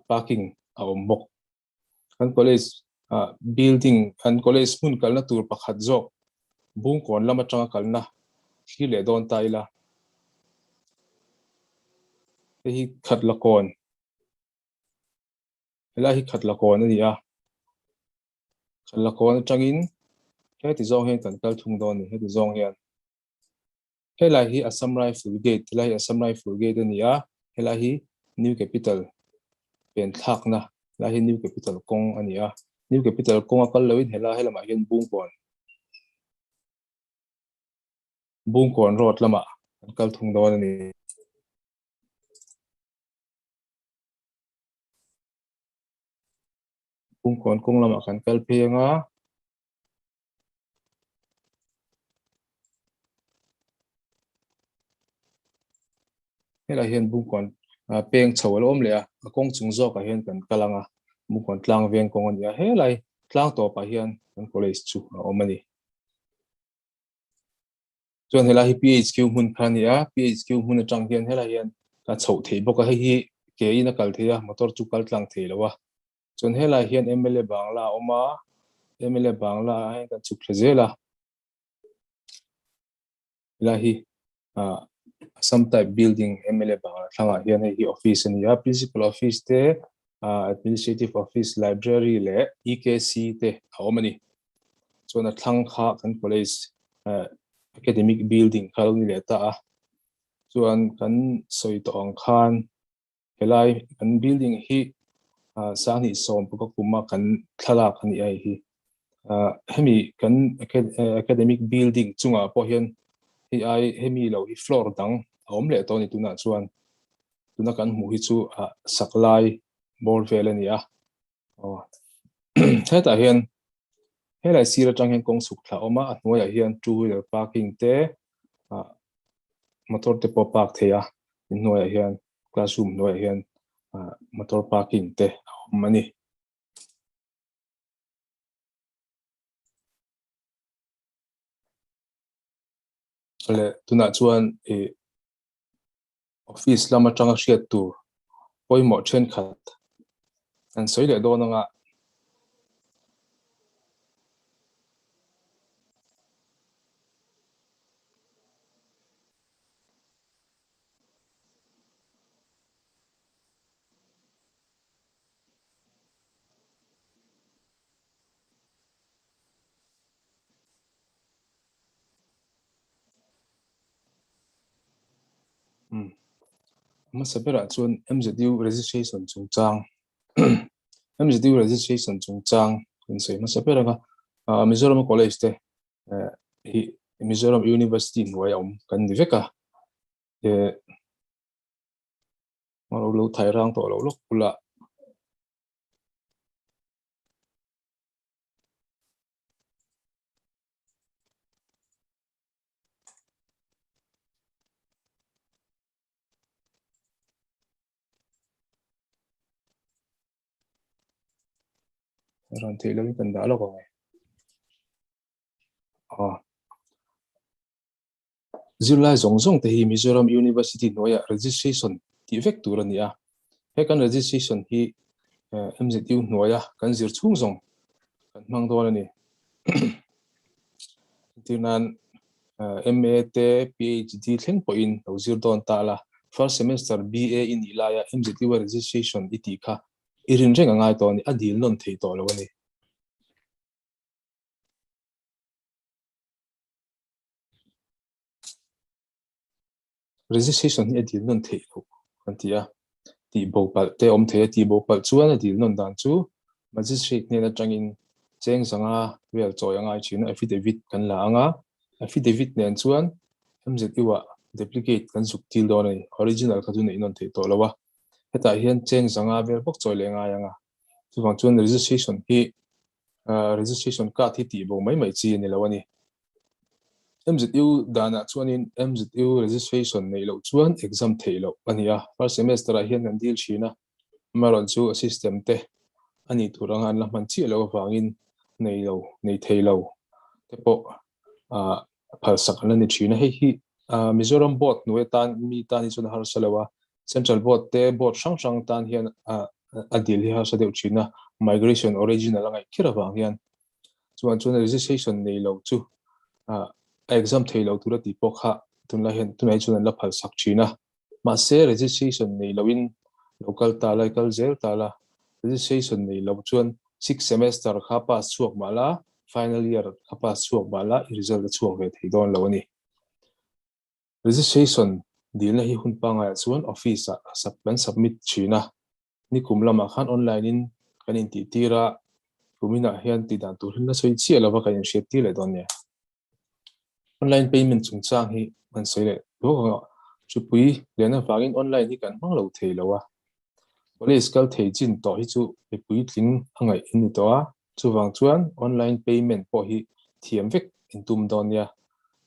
parking a ombok kan college building kan college mun kalna tur pakhat zo bung kon lama tanga kalna hi le don taila hi khatla kon hela hi khatla kon ani a khatla kon tangin he ti zong hen kan kal thung don ni he ti zong hian hela hi Assam Rifle Gate hela hi Assam Rifle Gate ani a hela hi new capital pen thakna hela hi new capital kong ani a new capital kong akal loin hela ma hian bung kon road lama kal thung don ani bung kon kong lama kan kal phenga hela hian bung kon peng chawal om le a kong chung zo ka hian kan kalanga mu kon tlang veng kong an ya he lai tlang to pa hian kan college chu omani chuan hela hi PHQ mun khania PHQ mun atang hian hela hian ka chho thei boka hi ke ina kal thea motor chu kal tlang thei lawa chuan hela hian MLA bangla oma MLA bangla ai ka chu khazela hela hi some type building MLA bangla thanga hian hi office ania principal office te administrative office library le EKC te omani chuan a thlang kha kan college academic building khalni le ta a chuan kan soi to ang khan helai kan building hi sani som puka kuma kan thala khani ai hi hemi kan academic building chunga po hian hi ai hemi lo hi floor dang om le to ni tuna chuan tuna kan mu hi chu saklai ball vel ania heta hian helai sira tang hian kong suk thla oma a hnuai hian two wheeler parking te motor te po park theya hnuai hian classroom hnuai hian motor parking te mani le tuna chuan office lama tanga hriat tur poimo then khat an soile do nga masapera chuan MZU registration chungchang MZU registration chungchang in sei masapera ga Mizoram college te hi Mizoram University hnuai om kan ni veka lo thairang to lo lok pula ran thei lo kan da lo ko July zongzong te hi Mizoram University hnuai registration ti vek tur ania he kan registration hi MZU hnuai kan zir chung zong kan mang don ani tinan MA te PhD thleng po in lo zir don ta la first semester BA in ilaya MZU registration iti kha irin reng angai to ni adil non thei to lo ani registration hi adil non thei lo antia ti bopal te om the ti bopal chuan adil non dan chu magistrate ne na tangin cheng sanga wel choi angai china affidavit kan la anga affidavit nen chuan MZU wa duplicate kan suk til do nei original ka chu nei non thei to lawa heta hian cheng sanga vel bok choi le nga yanga chuwang chuan registration hi registration card hi ti bo mai chi ni lawani MZU dana chuanin MZU registration nei lo chuan exam thei lo ania first semester a hian an deal china maron chu system te ani turanga an la man chi lo wangin nei thei lo te po phal sak an ni china hi Mizoram board nuai tan mi tani chun har salawa central board te board sang tan hian adil hi ha sa deu china migration original angai khira wang hian chuan registration nei lo chu exam thei lo tura ti pokha tunla hen tunai chuan la phal sak china ma se registration nei lo in local ta local zel ta la registration nei lo chuan 6 semester kha pass chuak mala final year kha pass chuak mala result chuak ve thei don lo ani registration dilna hi hun panga chuan office submit china ni kumlama khan online in kanin ti tira kumina hian ti dan tur na soi chi alawa kan shet ti le don ne online payment chungchang hi man soile do chupui lena wangin online hi kan mang lo thei lowa police kal thei chin to hi chu pui tling angai in to a chuwang chuan online payment po hi thiam vek in tum don ya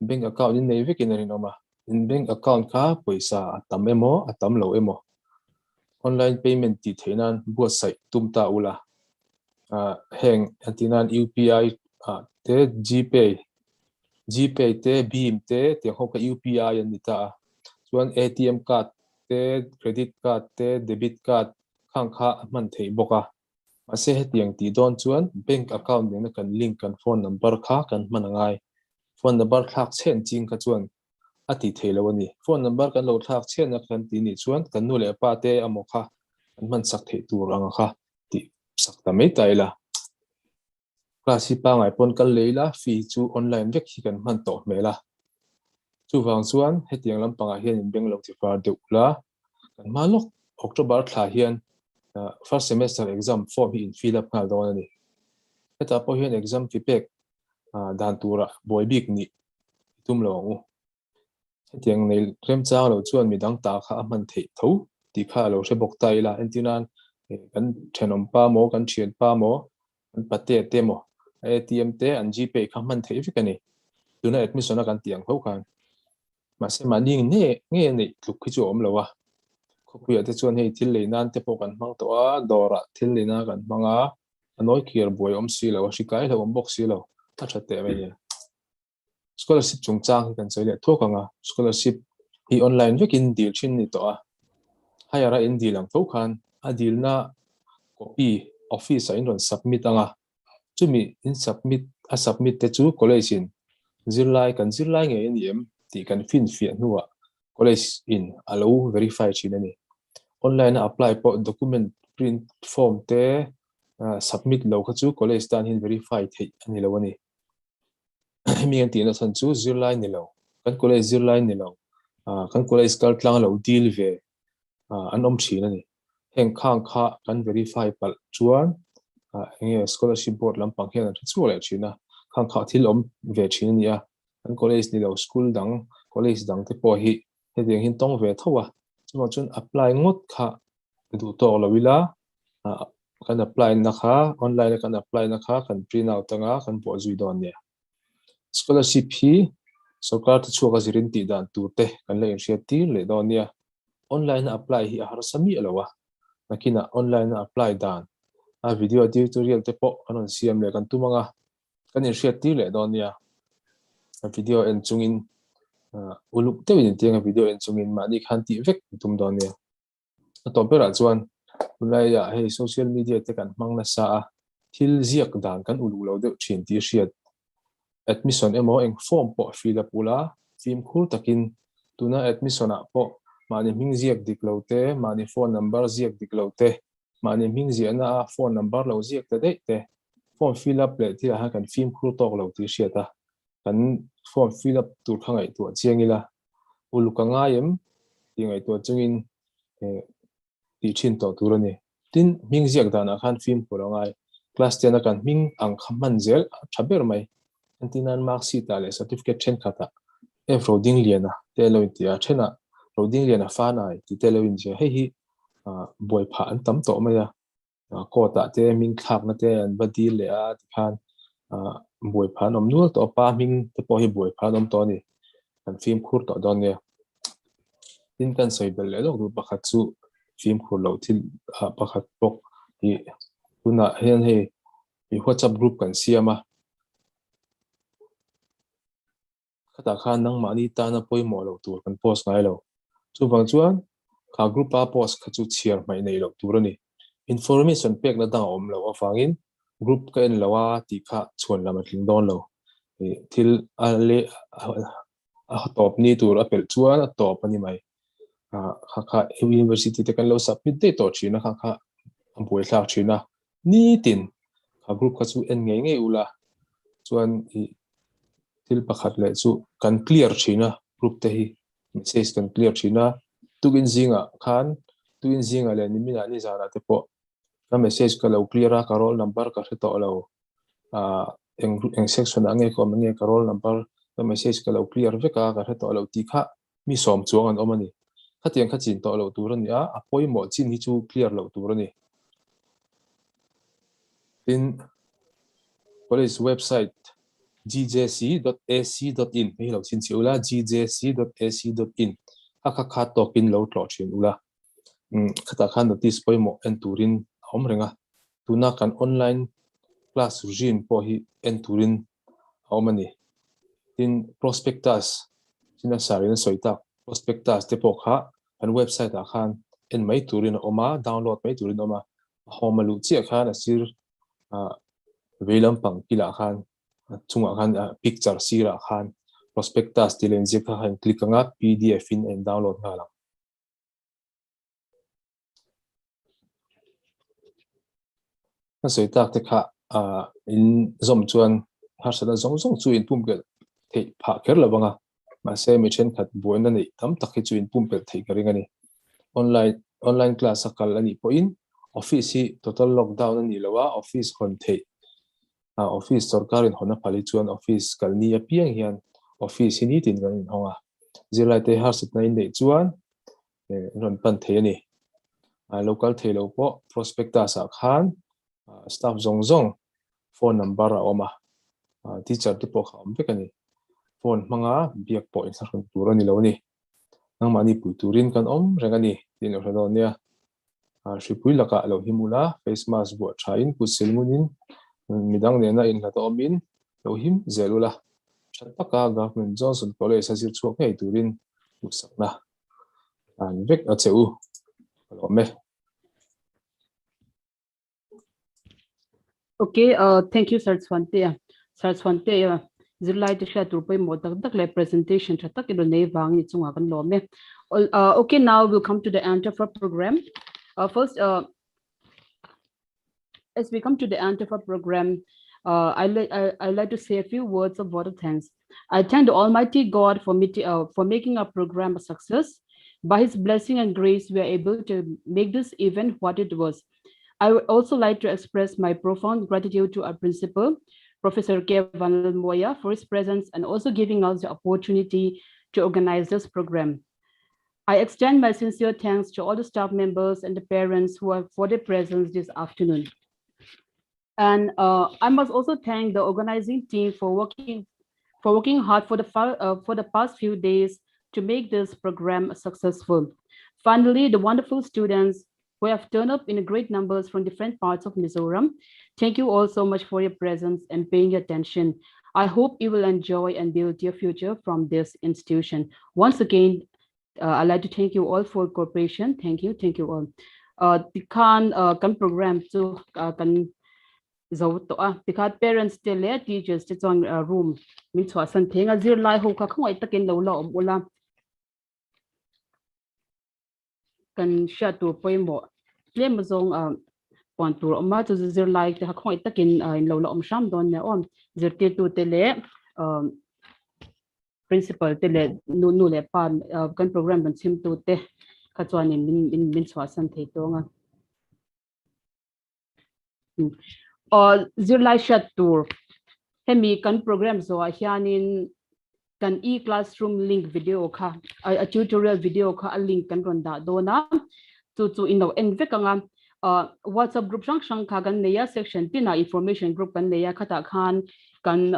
bank account in nei vek in rinoma in bank account kha paisa atam emo atam lo emo online payment ti theinan buat sai tumta ula heng antinan UPI te GPay te Bim te tiang hoka UPI an nita chuan ATM card te credit card te debit card khang kha man thei boka ase hetiang ti don chuan bank account ne kan link kan phone number kha kan manangai phone number khak chen ching kha chuan ati thelo ani phone number kan lo thak chen na kan ti ni chuan kan nu le pa te amokha kan man sak thei tur anga kha ti sak ta mai taila klasi pa ngai pon kan leila fi chu online vek hi kan man to mela chu wang chuan hetiang lam panga hian in beng lo ti far de ula kan malok October thla hian first semester exam form hi in fill up ngal don ani heta po hian exam feedback dan tura boy big ni tum lo ngu hetiang nei rem chang lo chuan midang ta kha man thei tho ti kha lo se bok tai la entinan kan thenom pa mo kan thian pa mo kan pate te mo ATM te an GPay kha man thei fikani tuna admission kan tiang ho khan ma se ma ning ne nge nei tluk khi chu om lo wa khokuya te chuan hei thil leinan te po kan mang to a dora thil leina kan manga anoi kier boy om si lo shikai lo om box si lo ta thate mai scholarship chung chang kan choi le thokanga scholarship hi online vekin deal chin ni to a hayara in deal ang to khan a deal na copy office in ron submit anga chumi in submit te chu college in zirlai nge ni em ti kan fin fi nuwa college in alo verify chin ani online apply po document print form te submit lo kha chu college tan hin verify thei ani lo ani mi an ti na san chu zirlai ni lo kan college zirlai ni lo kan college kal tlang lo deal ve an om thin ani heng khang kha kan verify pal chuan nge scholarship board lampang hian chu le china khang kha thil om ve thin ni a kan college ni lo school dang college dang te po hi hedeng hin tong ve thowa chuma chun apply ngot kha du to lo wila kan apply na kha online kan apply na kha kan print out anga kan bo zui don ne scholarship hi sarkar te chuka zirin ti dan turte kan le initiative le don nia online apply hi har sami alawa nakina online apply dan a video tutorial te po anon siam le kan tumanga kan initiative le don nia video en chungin uluk te win tianga video en chungin mani khan ti vek tum don nia to pera chuan ulai ya hey social media te kan mangna sa thil ziak dan kan ulu lo de thin ti hriat admission emo eng form po fill up ula film khur takin tuna admission a po mani ming ziak diklote mani phone number ziak diklote mani ming ziana phone number lo ziak te te form fill up le ti ha kan film khur tok lo ti hriata kan form fill up tur khangai tu chiangila ulukanga yem ti ngai tu chungin ti thin to turani tin ming ziak dana khan film purangai class 10 kan ming ang khaman zel thaber mai antinan mark sheet ale certificate chen khata e roding liana telo intia thena roding liana fa nai ti telo in je hei hi boy pha an tam to maya ko ta te ming khak na te an badi le a ti khan boy pha nom nual to pa ming te po hi boy pha nom to ni kan film khur to don ne tin kan soi bel le lo pakhat chu film khur lo thil pakhat pok hi tuna hian hei hi WhatsApp group kan siama khata khan nang mani ta na poi mo lo tur kan post ngai lo chu bang chuan kha group a post kha chu chiar mai nei lo tur ani information pek na dang om lo awangin group ka en lawa ti kha chhon lama tling don lo thil a le a top ni tur apel chuan a top ani mai kha university te kan lo submit te to china kha ampoi thak china ni tin kha group kha chu en nge ula chuan thil pakhat le chu kan clear china group te hi message kan clear china tugin zinga khan tuin zinga le ni mina ni zara te po ka message ka lo clear a ka roll number ka hreto lo eng section ange ko mange ka roll number ka message ka lo clear veka ka hreto lo ti kha mi som chuang an omani khatiang kha chin to lo turani a apoi mo chin hi chu clear lo turani in college website gjc.ac.in hi lo chin chiula gjc.ac.in kha tokin lo tlo thin ula khata khan notice poimo en turin om renga tuna kan online class regime po hi en turin omani tin prospectus sina sarin soita prospectus te po kha an website a khan en mai turin oma download mai turin oma homalu chi khan asir veilam pang kila khan chunga khan picture sira khan prospectus tilen je khan click anga pdf in and download hala na soita te kha in zom chuan har sada zong zong chu in pumgel thei pha kher lawanga ma se mi chen khat buina nei tam takhi chu in pumpel thei karingani online class akal ani po in office hi total lockdown ani lawa office kon thei office sarkarin hona phali chuan office kalni apiang hian office ni tin gan honga zilai te har sat nai nei chuan ron pan thei ani local thei lo po prospectus a khan staff zong zong phone number a oma teacher te po kham bekani phone manga biak po in sarkan turani lo ni nang mani puiturin kan om rengani tin hlo nia shipui laka lo himula face mask bo thain pusilmunin midang nena in la omin lo him zelula chataka government johnson college asir chuak hei turin usakna an vek a cheu lo me Okay, thank you, Sir Swante. Sir Swante, Zilai to share to pay more the presentation. Okay, now we'll come to the end of our program. First, as we come to the end of our program, I'd like to say a few words of word of thanks. I thank the Almighty God for making our program a success. By His blessing and grace, we are able to make this event what it was. I would also like to express my profound gratitude to our principal, Professor K. Van Moya, for his presence and also giving us the opportunity to organize this program. I extend my sincere thanks to all the staff members and the parents who are for their presence this afternoon. And I must also thank the organizing team for working hard for the past few days to make this program successful. Finally, the wonderful students who have turned up in great numbers from different parts of Mizoram. Thank you all so much for your presence and paying your attention. I hope you will enjoy and build your future from this institution. Once again, I'd like to thank you all for cooperation. Thank you all. The can program to can because parents still there, teachers it's on room. Means what something as your life who can taken the can share to point more. Claim zong point to ma to zero like the hakoi takin in low sham don on zero to tele principal tele no le pan kan program ban sim to te kachwan min swasan the to nga zero like share to hemi kan program so hianin kan e-classroom link video kha a tutorial video kha a link kan ron da do na to in the end vekanga WhatsApp group sang kha kan neya section tina information group kan neya khata khan kan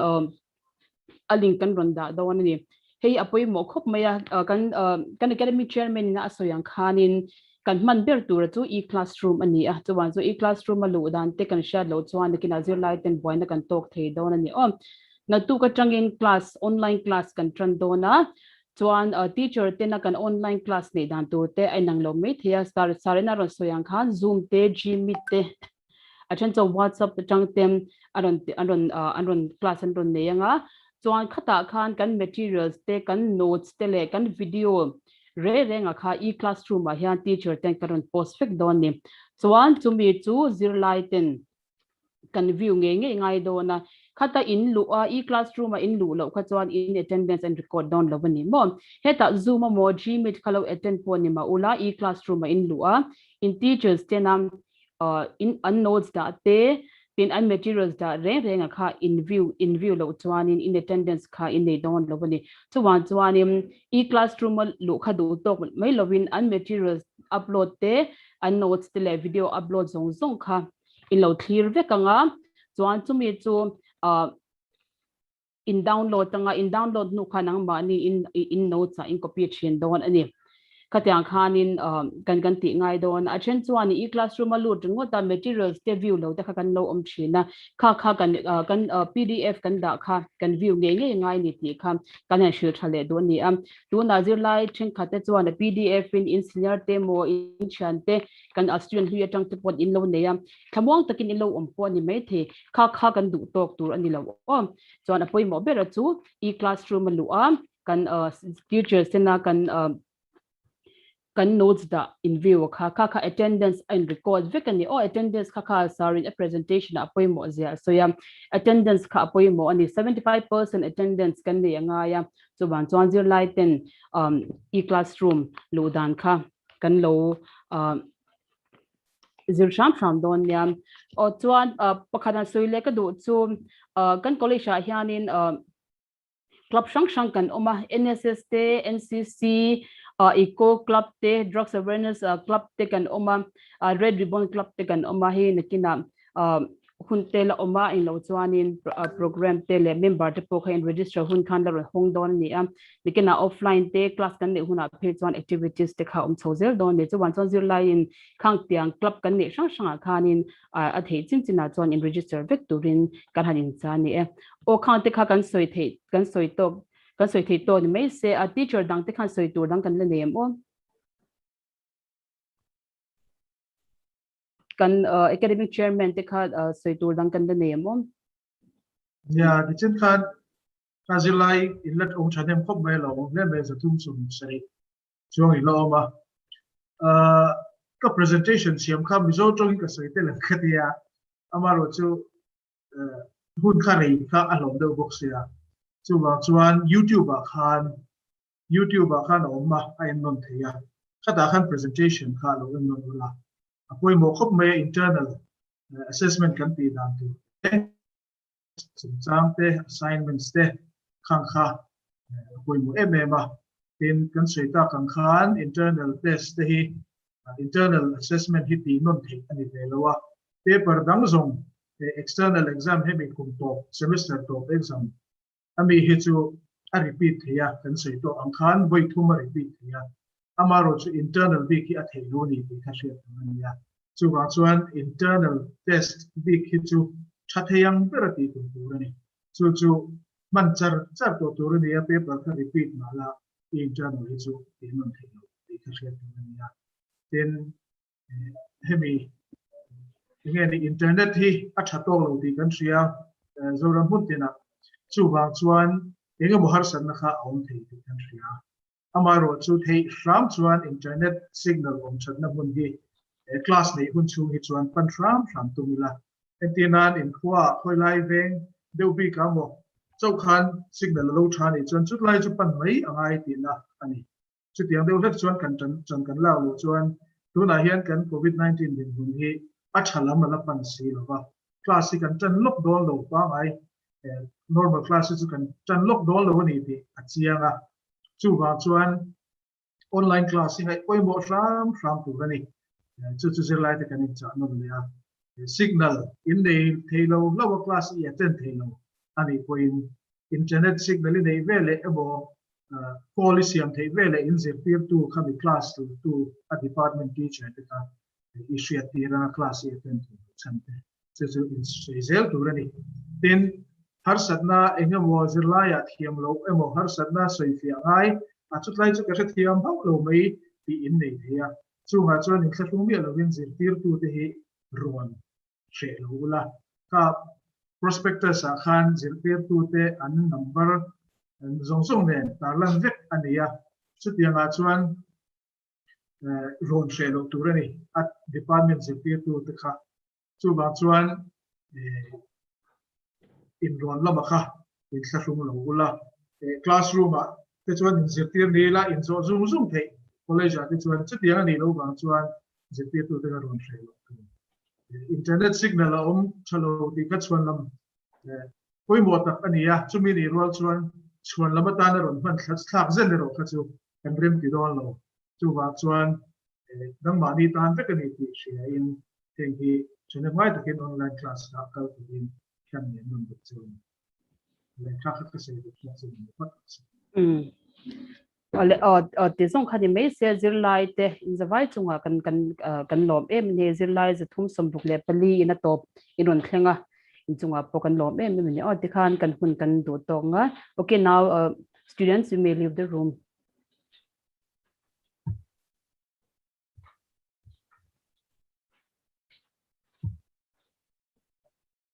a link kan ron da do ni hey apoi mo khop maya kan academy chairman na asoyang khanin kan man ber tur chu e-classroom ani a chuan so e-classroom alu dan te kan share lo chuan kin azir light and boy na kan talk thei don ani na tu ka tangin class online class kan tran dona chuan teacher te na kan online class nei dan tu te ai nang lo me thia sarena ron soyang khan zoom te gmeet te athan cho WhatsApp te tang tem aron class an ron neyanga chuan khata khan kan materials te kan notes te le kan video renga kha e-classroom a hian teacher ten kan post fek don ni chuan chumi chu zirlaiten kan view ngai do na khata in lu e-classroom a in lu lo kha chuan in attendance and record down lo ni mo heta zoom mo gmeet khalo attend po ni ma ula e-classroom a in lu in teachers tenam in notes da te pin and materials da renga kha in view lo chuan in attendance kha in nei don lo ni chuan e-classroom lu kha du tok mai lovin and materials upload te and notes te le video upload zong kha in lo clear vekanga chuan chumi chu in download nu khanang ma ni in notes in copy chin don ani khát tiếng khanin kan ti ngai don a chen chuan i classroom a lut ngo ta materials te view lo ta kan lo om thina kha kan PDF kan da kha kan view nge ngai ni ti kha kan han shil thale don ni tu na zir lai chen khate chuan PDF in senior te mo in chan te kan student hu atang te pot in lo ne thamwang takin in lo om po ni mai the kha kan du tok tur ani lo chuan apoi mo bera chu i classroom lu kan teachers na kan notes da in view kha attendance and record vekani attendance kha sorry a presentation apoi mo zia so attendance kha apoi mo ani 75% attendance kan le anga so ban chuan zir lai ten e classroom lo dan kha kan lo zir sham don chuan pakhana soile ka do chu kan college a hianin club shang kan oma NSS te NCC eco club te drugs awareness club te kan oma red ribbon club te kan oma hi nakina hun te la oma in lo chuanin program te le member te pokha in register hun khan la hong don ni nikina offline te class kan ne huna phe chuan activities te kha chozel don ne chuan chuan zir lai in khang tiang club kan ne sang khanin a thei china chuan in register vek turin kan hanin cha ni o khang te kha kan soi thei to ni mai se a teacher dang te khan soi tur dang kan le nem kan academic chairman te kha soi tur dang kan le nem ya di chen khan kazilai inlet ong chanem khop mai lo le me za tum sum sei chuang i lo ma ka presentation siam kha mizo tong ka soi te le khatia amaro chu hun kha rei kha alom de box ya chu wa chuan YouTube khan oma ai non theya khata khan presentation kha lo non la apoi mo khop mai internal assessment kan ti dan tu exam te assignments te khang kha apoi mo emema tin kan seita kan khan internal test te hi internal assessment hi ti non the ani ve lawa paper dang zong external exam he mi kum to semester to exam ami hi chu a repeat ya kan seito ang khan voi thuma repeat ya amaro chu internal week hi a theilu ni ti kha she ya chu wa chuan internal test week hi chu thatheyang perati tu turani chu man char to turani ya paper ka repeat mala internal hi chu ti non theilu ti kha she ya then hemi again the internet hi a thato lo ti kan ria zoram hutina chu wa chuan enga mohar san na kha aum thei ti kan ria amaro chu thei ram chuan internet signal om chatna mun hi class nei hun chu hi chuan pan ram tumila entinan in khwa khoi lai veng deu bi ka mo chau khan signal lo tha ni chuan chut lai chu pan mai angai ti na ani chu tiang deu lek chuan kan chan kan la lo chuan tu na hian kan COVID-19 din hun hi a thalam ala pan si lo ba class kan chan lok don lo pa ngai normal classes kan chan lok don lo ni ti a chianga chu wa chuan online classing ai oi mo ram tu ani chu zir lai te kan cha no le ya signal in the thelo lower class i attend thelo ani point internet signal in the vele ebo policy am thei vele in zir peer to khami class to a department teacher te ka issue atira class i attend chante chu in zel tu rani then har satna engam wo zir lai at hiam lo emo har satna soi fi ai a chut lai chu ka thiam bau lo mai ti in nei thia chu ha chuan in thlu mi lo win zir peer to te hi ruan she lula ka prospectus a khan zir peer tu te an number zong ne tarlan vek ania chutianga chuan ron she lo turani at department zir peer tu te kha chu ba chuan in ron lama kha in thlu lo ula classroom a te chuan in zir peer ni la in zo zoom thei college a te chuan chutianga ni lo ba chuan zir peer tu te ron she lo internet signal om chalo ti ka chuan lam koi mo tak ania chumi ni rol chuan lama ta na ron man thak zen ro kha chu kan rem ti don lo chu wa chuan dang ma ni tan ve kan ni ti shia in theng hi chune mai ta kin online class ka kal ti in kan ni nun bu chu le kha kha ka se du chu te song khadi me se zirlai te in zawai chunga kan lom em ne zirlai za thum som buk le pali ina top iron thlenga in chunga pokan lom em ne te khan kan hun kan do tonga. Okay, now students, you may leave the room.